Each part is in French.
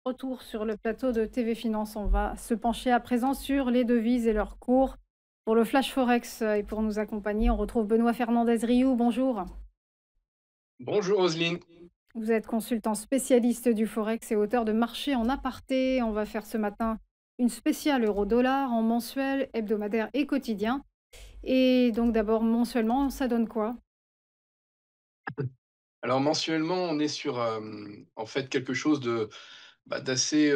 Retour sur le plateau de TV Finance. On va se pencher à présent sur les devises et leurs cours. Pour le Flash Forex et pour nous accompagner, on retrouve Benoît Fernandez-Rioux. Bonjour. Bonjour Roselyne. Vous êtes consultant spécialiste du Forex et auteur de Marché en aparté. On va faire ce matin une spéciale euro-dollar en mensuel, hebdomadaire et quotidien. Et donc d'abord mensuellement, ça donne quoi? Alors mensuellement, on est sur, en fait quelque chose d'assez,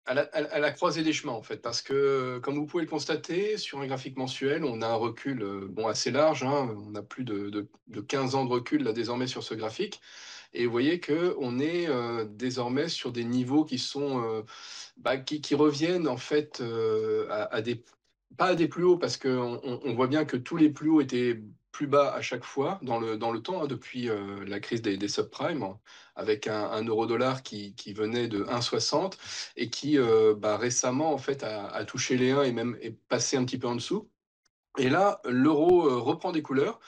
à la croisée des chemins en fait. Parce que, comme vous pouvez le constater, sur un graphique mensuel, on a un recul, bon assez large, hein. On a plus de 15 ans de recul là désormais sur ce graphique et vous voyez qu'on est, désormais sur des niveaux qui sont, qui reviennent en fait, à des pas à des plus hauts parce qu'on voit bien que tous les plus hauts étaient plus bas à chaque fois dans le temps, hein, depuis, la crise des subprimes, hein, avec un euro-dollar qui venait de 1,60 et qui, récemment en fait a touché les 1 et même est passé un petit peu en dessous. Et là, l'euro, reprend des couleurs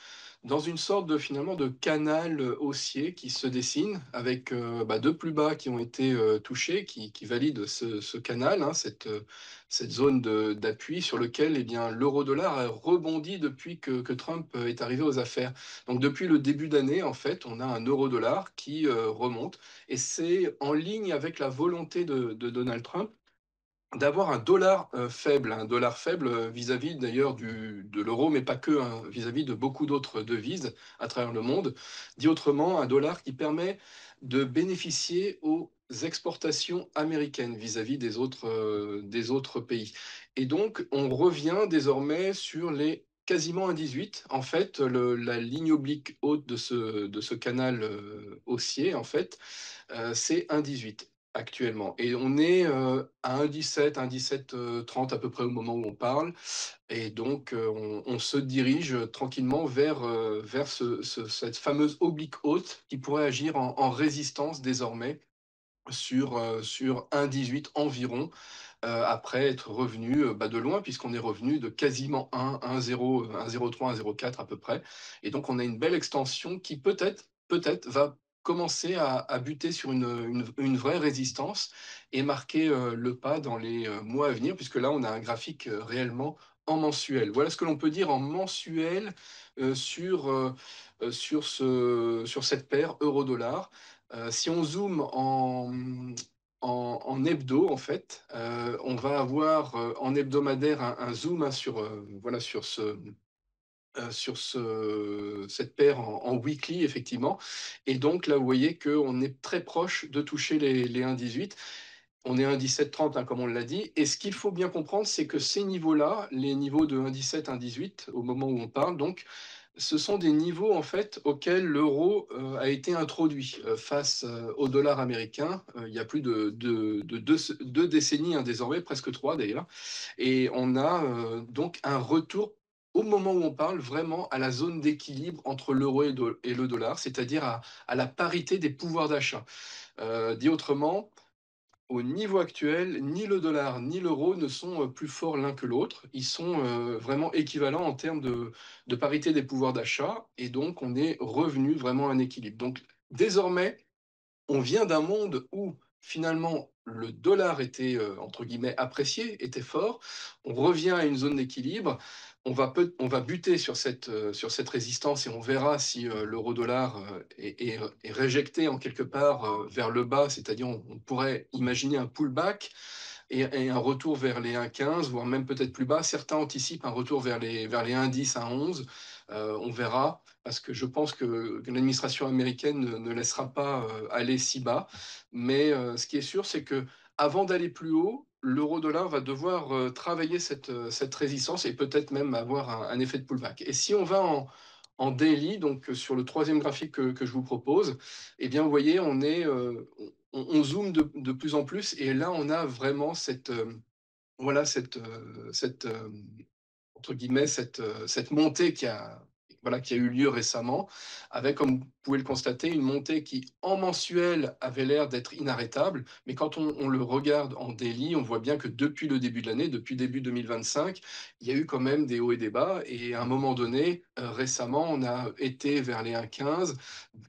dans une sorte de finalement de canal, haussier qui se dessine avec, 2 plus bas qui ont été, touchés, qui valident ce canal, hein, cette zone d'appui sur lequel, eh bien, l'euro-dollar a rebondi depuis que Trump, est arrivé aux affaires. Donc depuis le début d'année, en fait, on a un euro-dollar qui, remonte et c'est en ligne avec la volonté de Donald Trump d'avoir un dollar faible, vis-à-vis d'ailleurs du de l'euro, mais pas que, hein, vis-à-vis de beaucoup d'autres devises à travers le monde. Dit autrement, un dollar qui permet de bénéficier aux exportations américaines vis-à-vis des autres pays. Et donc on revient désormais sur les quasiment 1,18. En fait, le la ligne oblique haute de ce canal, haussier, en fait, c'est 1,18 actuellement et on est, à 1,17, 30 à peu près au moment où on parle et donc on se dirige, tranquillement vers cette fameuse oblique haute qui pourrait agir en résistance désormais sur 1,18 environ, après être revenu, de loin puisqu'on est revenu de quasiment 1,0, 1,03, 1,04 à peu près et donc on a une belle extension qui peut-être va commencer à buter sur une vraie résistance et marquer, le pas dans les, mois à venir puisque là on a un graphique, réellement en mensuel. Voilà ce que l'on peut dire en mensuel, sur cette paire euro-dollar. Si on zoome en hebdo, en fait, on va avoir, en hebdomadaire un zoom, hein, voilà, cette paire en weekly effectivement et donc là, vous voyez qu'on est très proche de toucher les 1,18. On est à 1,1730, hein, comme on l'a dit et ce qu'il faut bien comprendre, c'est que ces niveaux-là, les niveaux de 1,17, 1,18 au moment où on parle donc, ce sont des niveaux en fait auxquels l'euro, a été introduit, face, au dollar américain, il y a plus de 2 décennies, hein, désormais, presque 3 d'ailleurs et on a, donc un retour au moment où on parle vraiment à la zone d'équilibre entre l'euro et le dollar, c'est-à-dire à la parité des pouvoirs d'achat. Dit autrement, au niveau actuel, ni le dollar ni l'euro ne sont, plus forts l'un que l'autre. Ils sont, vraiment équivalents en termes de parité des pouvoirs d'achat et donc on est revenu vraiment à un équilibre. Donc désormais, on vient d'un monde où finalement le dollar était, entre guillemets «apprécié», était fort. On revient à une zone d'équilibre. On va buter sur cette résistance et on verra si, l'euro-dollar, est réjecté en quelque part, vers le bas, c'est-à-dire on pourrait imaginer un pullback et un retour vers les 1,15, voire même peut-être plus bas. Certains anticipent un retour vers les 1,10, 1,11. On verra, parce que je pense que l'administration américaine ne laissera pas aller si bas. Mais ce qui est sûr, c'est que avant d'aller plus haut, l'euro-dollar va devoir travailler cette résistance et peut-être même avoir un effet de pullback. Et si on va en daily, donc sur le troisième graphique que je vous propose, eh bien, vous voyez, on zoome de plus en plus et là, on a vraiment voilà, entre guillemets, cette montée voilà, qui a eu lieu récemment, avec, comme vous pouvez le constater, une montée qui, en mensuel, avait l'air d'être inarrêtable. Mais quand on le regarde en daily, on voit bien que depuis le début de l'année, depuis début 2025, il y a eu quand même des hauts et des bas. Et à un moment donné, récemment, on a été vers les 1,15,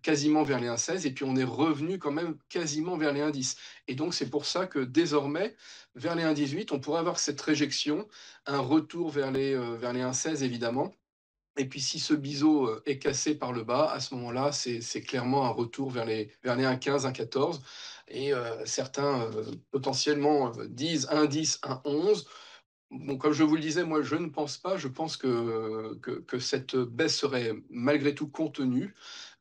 quasiment vers les 1,16, et puis on est revenu quand même quasiment vers les 1,10. Et donc, c'est pour ça que désormais, vers les 1,18, on pourrait avoir cette réjection, un retour vers les 1,16 évidemment. Et puis si ce biseau est cassé par le bas, à ce moment-là, c'est clairement un retour vers les 1,15, 1,14. Et certains potentiellement disent 1,10, 1,11. Bon, comme je vous le disais, moi je ne pense pas. Je pense que cette baisse serait malgré tout contenue,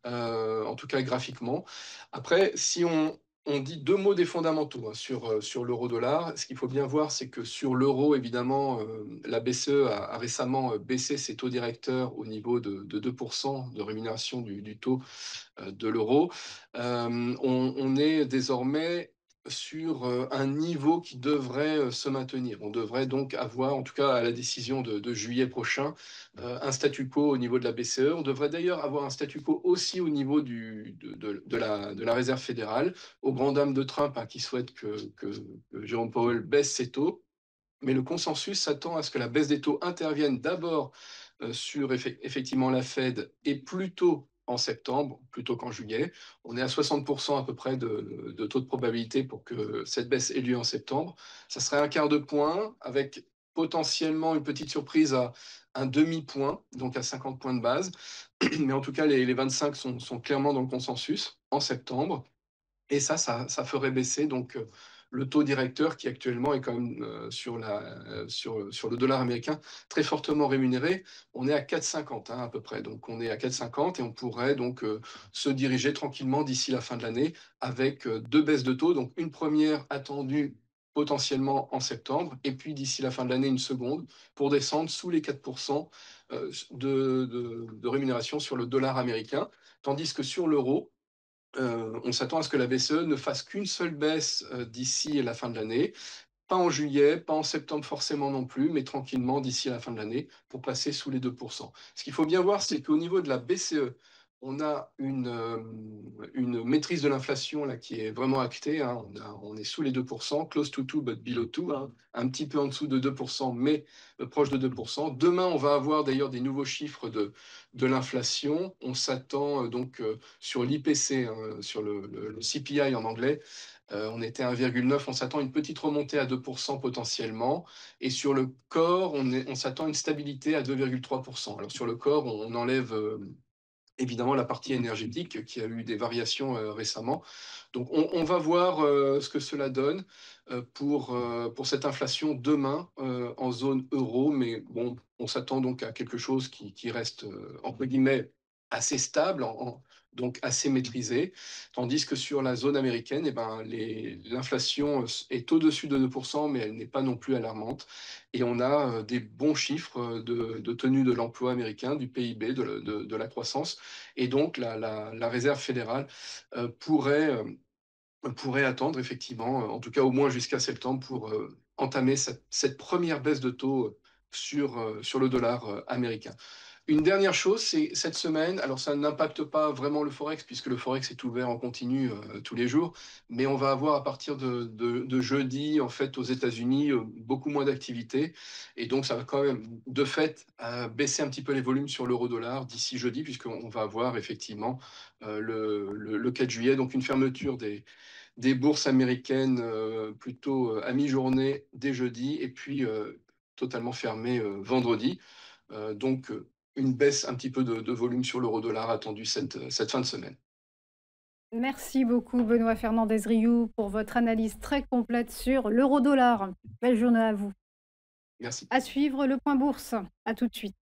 en tout cas graphiquement. Après, si on dit deux mots des fondamentaux hein, sur l'euro-dollar, ce qu'il faut bien voir, c'est que sur l'euro, évidemment, la BCE a récemment baissé ses taux directeurs au niveau de 2% de rémunération du taux de l'euro. On est désormais sur un niveau qui devrait se maintenir. On devrait donc avoir, en tout cas à la décision de juillet prochain, un statu quo au niveau de la BCE. On devrait d'ailleurs avoir un statu quo aussi au niveau de la Réserve fédérale, aux grandes dames de Trump hein, qui souhaitent que Jérôme Powell baisse ses taux. Mais le consensus s'attend à ce que la baisse des taux intervienne d'abord sur effectivement la Fed et plutôt en septembre, plutôt qu'en juillet. On est à 60% à peu près de taux de probabilité pour que cette baisse ait lieu en septembre. Ça serait un quart de point avec potentiellement une petite surprise à un demi-point, donc à 50 points de base. Mais en tout cas, les 25 sont clairement dans le consensus en septembre. Et ça ferait baisser donc le taux directeur qui actuellement est quand même sur le dollar américain très fortement rémunéré. On est à 4,50 hein, à peu près. Donc on est à 4,50 et on pourrait donc se diriger tranquillement d'ici la fin de l'année avec deux baisses de taux. Donc une première attendue potentiellement en septembre et puis d'ici la fin de l'année une seconde pour descendre sous les 4% de rémunération sur le dollar américain. Tandis que sur l'euro, on s'attend à ce que la BCE ne fasse qu'une seule baisse d'ici la fin de l'année, pas en juillet, pas en septembre forcément non plus, mais tranquillement d'ici la fin de l'année pour passer sous les 2%. Ce qu'il faut bien voir, c'est qu'au niveau de la BCE, on a une maîtrise de l'inflation là, qui est vraiment actée. Hein. On est sous les 2%, close to 2 but below 2, hein. Un petit peu en dessous de 2%, mais proche de 2%. Demain, on va avoir d'ailleurs des nouveaux chiffres de l'inflation. On s'attend donc sur l'IPC, hein, sur le CPI en anglais, on était à 1,9, on s'attend à une petite remontée à 2% potentiellement. Et sur le corps, on s'attend à une stabilité à 2,3%. Alors sur le corps, on enlève évidemment la partie énergétique qui a eu des variations récemment. Donc on va voir ce que cela donne pour cette inflation demain en zone euro, mais bon, on s'attend donc à quelque chose qui reste entre guillemets assez stable, donc assez maîtrisé, tandis que sur la zone américaine, eh ben, l'inflation est au-dessus de 2%, mais elle n'est pas non plus alarmante. Et on a des bons chiffres de tenue de l'emploi américain, du PIB, de la croissance. Et donc, la Réserve fédérale pourrait attendre, effectivement, en tout cas au moins jusqu'à septembre, pour entamer cette première baisse de taux sur le dollar américain. Une dernière chose, c'est cette semaine, alors ça n'impacte pas vraiment le Forex, puisque le Forex est ouvert en continu tous les jours, mais on va avoir à partir de jeudi, en fait, aux États-Unis, beaucoup moins d'activité. Et donc, ça va quand même, de fait, baisser un petit peu les volumes sur l'euro-dollar d'ici jeudi, puisqu'on va avoir effectivement le 4 juillet, donc une fermeture des bourses américaines plutôt à mi-journée dès jeudi, et puis totalement fermée vendredi. Donc, une baisse un petit peu de volume sur l'euro-dollar attendu cette fin de semaine. Merci beaucoup Benoît Fernandez-Riou pour votre analyse très complète sur l'euro-dollar. Belle journée à vous. Merci. À suivre le point bourse. À tout de suite.